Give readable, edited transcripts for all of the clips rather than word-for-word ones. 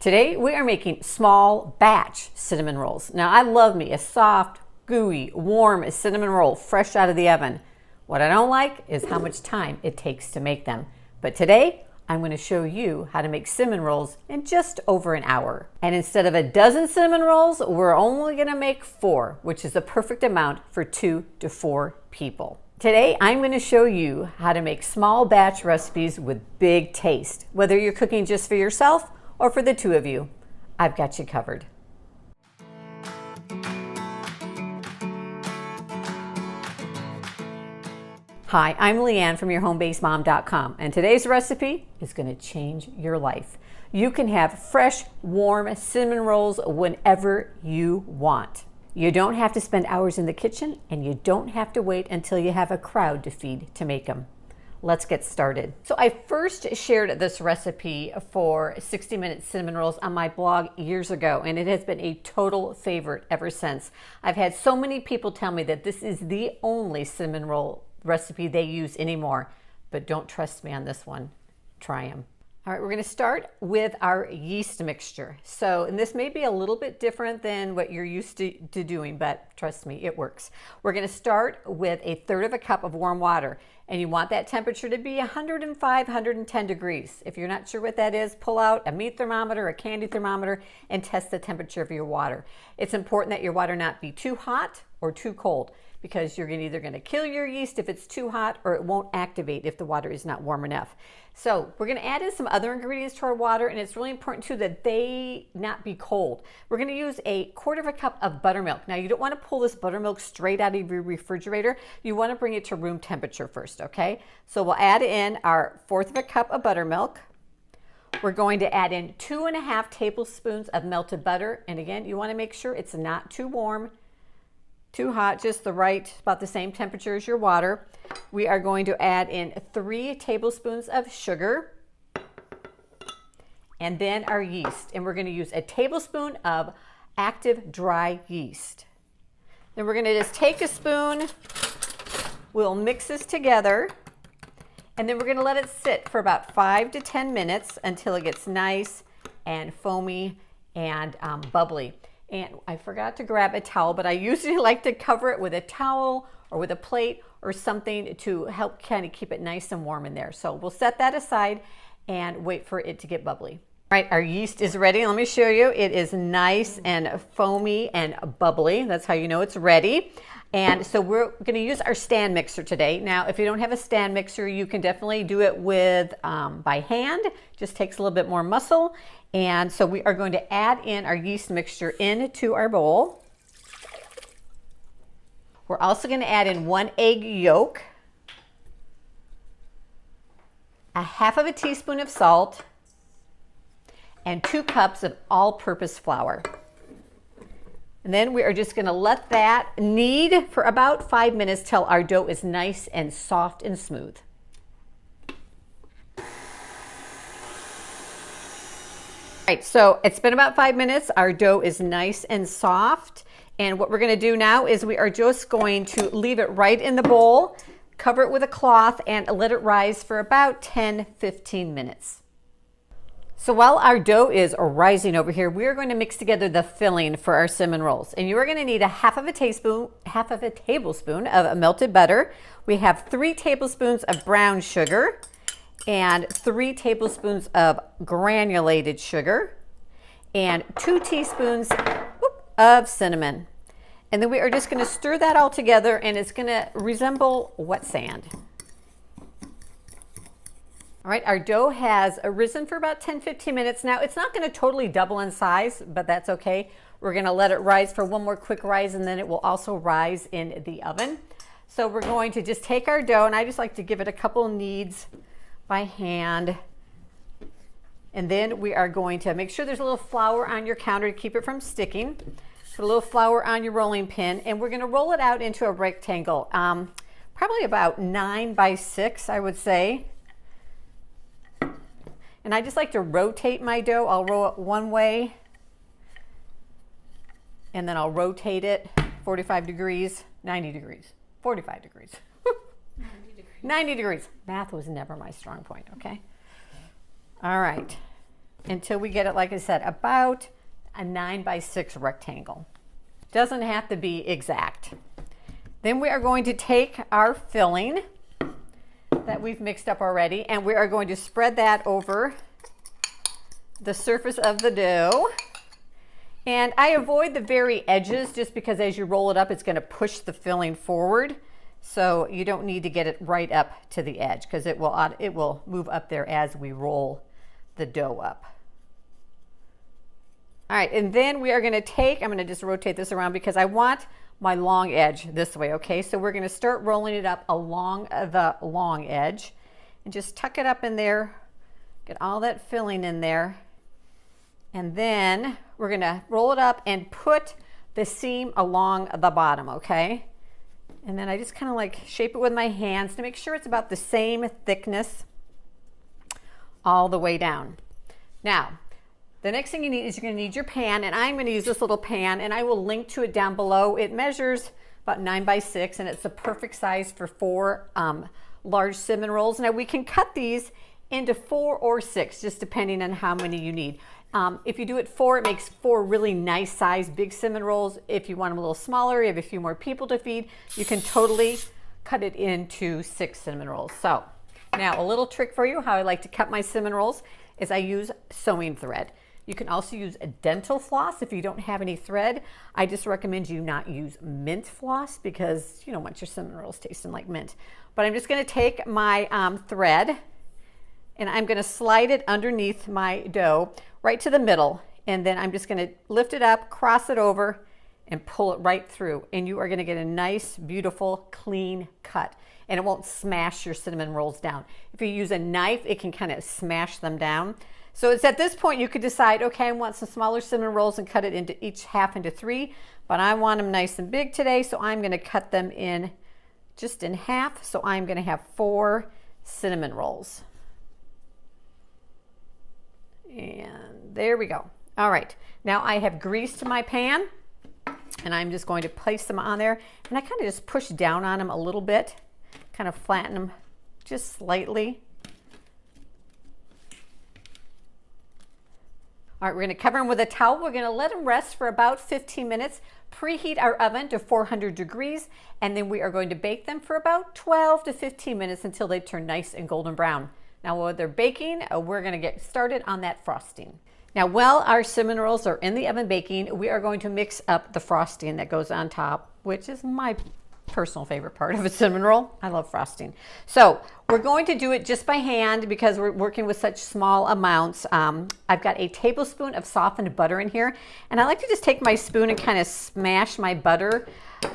Today we are making small batch cinnamon rolls. Now I love me a soft, gooey, warm cinnamon roll fresh out of the oven. What I don't like is how much time it takes to make them. But today I'm going to show you how to make cinnamon rolls in just over an hour. And instead of a dozen cinnamon rolls, we're only going to make 4, which is the perfect amount for 2 to 4 people. Today I'm going to show you how to make small batch recipes with big taste. Whether you're cooking just for yourself or for the 2 of you, I've got you covered. Hi, I'm Leanne from YourHomeBasedMom.com, and today's recipe is going to change your life. You can have fresh, warm cinnamon rolls whenever you want. You don't have to spend hours in the kitchen, and you don't have to wait until you have a crowd to feed to make them. Let's get started. So I first shared this recipe for 60-minute cinnamon rolls on my blog years ago, and it has been a total favorite ever since. I've had so many people tell me that this is the only cinnamon roll recipe they use anymore, but don't trust me on this one. Try them. All right, we're going to start with our yeast mixture. And this may be a little bit different than what you're used to doing, but trust me, it works. We're going to start with 1/3 cup of warm water, and you want that temperature to be 105, 110 degrees. If you're not sure what that is, pull out a meat thermometer, a candy thermometer, and test the temperature of your water. It's important that your water not be too hot or too cold, because you're either going to kill your yeast if it's too hot, or it won't activate if the water is not warm enough. So we're going to add in some other ingredients to our water, and it's really important too that they not be cold. We're going to use 1/4 cup of buttermilk. Now you don't want to pull this buttermilk straight out of your refrigerator. You want to bring it to room temperature first, okay? So we'll add in our 1/4 cup of buttermilk. We're going to add in 2.5 tablespoons of melted butter, and again, you want to make sure it's not too warm, too hot, just the right, about the same temperature as your water. We are going to add in 3 tablespoons of sugar, and then our yeast. And we're going to use a tablespoon of active dry yeast. Then we're going to just take a spoon, we'll mix this together, and then we're going to let it sit for about 5 to 10 minutes until it gets nice and foamy and bubbly. And I forgot to grab a towel, but I usually like to cover it with a towel or with a plate or something to help kind of keep it nice and warm in there. So we'll set that aside and wait for it to get bubbly. All right, our yeast is ready. Let me show you. It is nice and foamy and bubbly. That's how you know it's ready. And so we're going to use our stand mixer today. Now, if you don't have a stand mixer, you can definitely do it with by hand. Just takes a little bit more muscle. And so we are going to add in our yeast mixture into our bowl. We're also going to add in 1 egg yolk, 1/2 teaspoon of salt, and 2 cups of all-purpose flour. And then we are just going to let that knead for about 5 minutes till our dough is nice and soft and smooth. All right, so it's been about 5 minutes. Our dough is nice and soft. And what we're going to do now is we are just going to leave it right in the bowl, cover it with a cloth, and let it rise for about 10-15 minutes. So while our dough is rising over here, we're going to mix together the filling for our cinnamon rolls. And you are going to need 1/2 tablespoon of melted butter. We have 3 tablespoons of brown sugar and 3 tablespoons of granulated sugar and 2 teaspoons of cinnamon. And then we are just going to stir that all together, and it's going to resemble wet sand. All right, our dough has risen for about 10-15 minutes. Now, it's not going to totally double in size, but that's okay. We're going to let it rise for one more quick rise, and then it will also rise in the oven. So we're going to just take our dough, and I just like to give it a couple kneads by hand. And then we are going to make sure there's a little flour on your counter to keep it from sticking. Put a little flour on your rolling pin, and we're going to roll it out into a rectangle, probably about 9 by 6, I would say. And I just like to rotate my dough. I'll roll it one way, and then I'll rotate it 45 degrees, 90 degrees, 45 degrees. 90 degrees. 90 degrees. Math was never my strong point, okay? All right. until we get it, like I said, about a 9x6 rectangle. Doesn't have to be exact. Then we are going to take our filling that we've mixed up already, and we are going to spread that over the surface of the dough. And I avoid the very edges just because as you roll it up, it's going to push the filling forward. So you don't need to get it right up to the edge because it will move up there as we roll the dough up. All right, and then we are going to take, I'm going to just rotate this around because I want my long edge this way, okay? So we're going to start rolling it up along the long edge and just tuck it up in there, get all that filling in there. And then we're going to roll it up and put the seam along the bottom, okay? And then I just kind of like shape it with my hands to make sure it's about the same thickness all the way down. Now, the next thing you need is you're going to need your pan, and I'm going to use this little pan, and I will link to it down below. It measures about 9x6, and it's the perfect size for 4 large cinnamon rolls. Now, we can cut these into 4 or 6, just depending on how many you need. If you do it 4, it makes 4 really nice size big cinnamon rolls. If you want them a little smaller, you have a few more people to feed, you can totally cut it into 6 cinnamon rolls. So now a little trick for you, how I like to cut my cinnamon rolls is I use sewing thread. You can also use a dental floss if you don't have any thread. I just recommend you not use mint floss because you don't want your cinnamon rolls tasting like mint. But I'm just going to take my thread and I'm going to slide it underneath my dough right to the middle, and then I'm just going to lift it up, cross it over, and pull it right through, and you are going to get a nice, beautiful, clean cut, and it won't smash your cinnamon rolls down. If you use a knife, it can kind of smash them down. So it's at this point you could decide, okay, I want some smaller cinnamon rolls and cut it into each half into 3, but I want them nice and big today, so I'm going to cut them in just in half. So I'm going to have 4 cinnamon rolls. And there we go. All right, now I have greased my pan, and I'm just going to place them on there, and I kind of just push down on them a little bit, kind of flatten them just slightly. All right, we're going to cover them with a towel. We're going to let them rest for about 15 minutes, preheat our oven to 400 degrees, and then we are going to bake them for about 12 to 15 minutes until they turn nice and golden brown. Now, while they're baking, we're going to get started on that frosting. Now, while our cinnamon rolls are in the oven baking, we are going to mix up the frosting that goes on top, which is my personal favorite part of a cinnamon roll. I love frosting. So we're going to do it just by hand because we're working with such small amounts. I've got a tablespoon of softened butter in here, and I like to just take my spoon and kind of smash my butter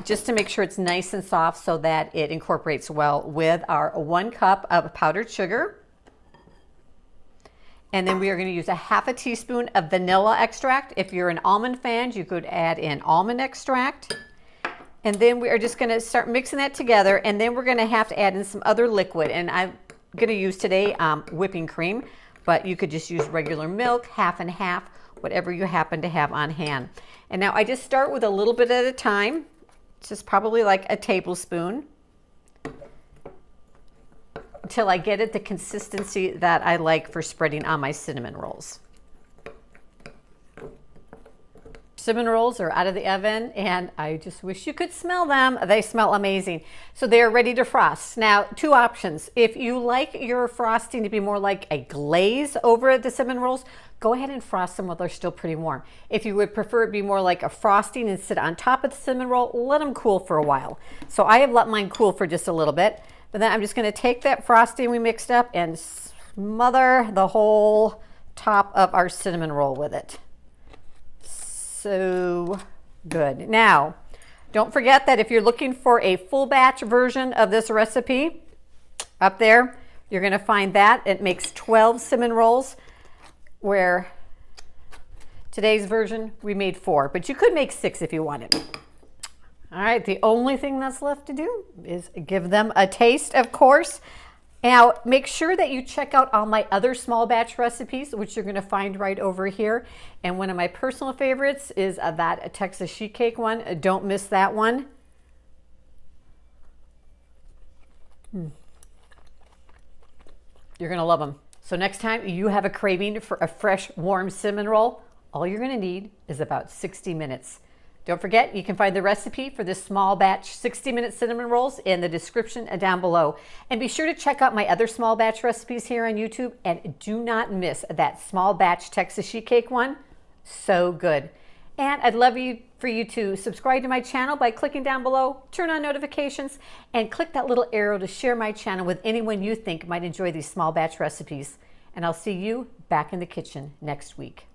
just to make sure it's nice and soft so that it incorporates well with our 1 cup of powdered sugar. And then we are going to use a half a teaspoon of vanilla extract. If you're an almond fan, you could add in almond extract. And then we are just going to start mixing that together, and then we're going to have to add in some other liquid. And I'm going to use today whipping cream, but you could just use regular milk, half and half, whatever you happen to have on hand. And now I just start with a little bit at a time. It's just probably like a tablespoon, until I get it the consistency that I like for spreading on my cinnamon rolls. Cinnamon rolls are out of the oven, and I just wish you could smell them. They smell amazing. So they are ready to frost. Now, 2 options. If you like your frosting to be more like a glaze over the cinnamon rolls, go ahead and frost them while they're still pretty warm. If you would prefer it be more like a frosting and sit on top of the cinnamon roll, let them cool for a while. So I have let mine cool for just a little bit. But then I'm just going to take that frosting we mixed up and smother the whole top of our cinnamon roll with it. So good. Now, don't forget that if you're looking for a full batch version of this recipe, up there, you're going to find that. It makes 12 cinnamon rolls, where today's version, we made 4. But you could make 6 if you wanted. All right, the only thing that's left to do is give them a taste, of course. Now, make sure that you check out all my other small batch recipes, which you're going to find right over here. And one of my personal favorites is that Texas sheet cake one. Don't miss that one. You're going to love them. So next time you have a craving for a fresh, warm cinnamon roll, all you're going to need is about 60 minutes. Don't forget, you can find the recipe for this small batch 60-minute cinnamon rolls in the description down below. And be sure to check out my other small batch recipes here on YouTube. And do not miss that small batch Texas sheet cake one. So good. And I'd love for you to subscribe to my channel by clicking down below, turn on notifications, and click that little arrow to share my channel with anyone you think might enjoy these small batch recipes. And I'll see you back in the kitchen next week.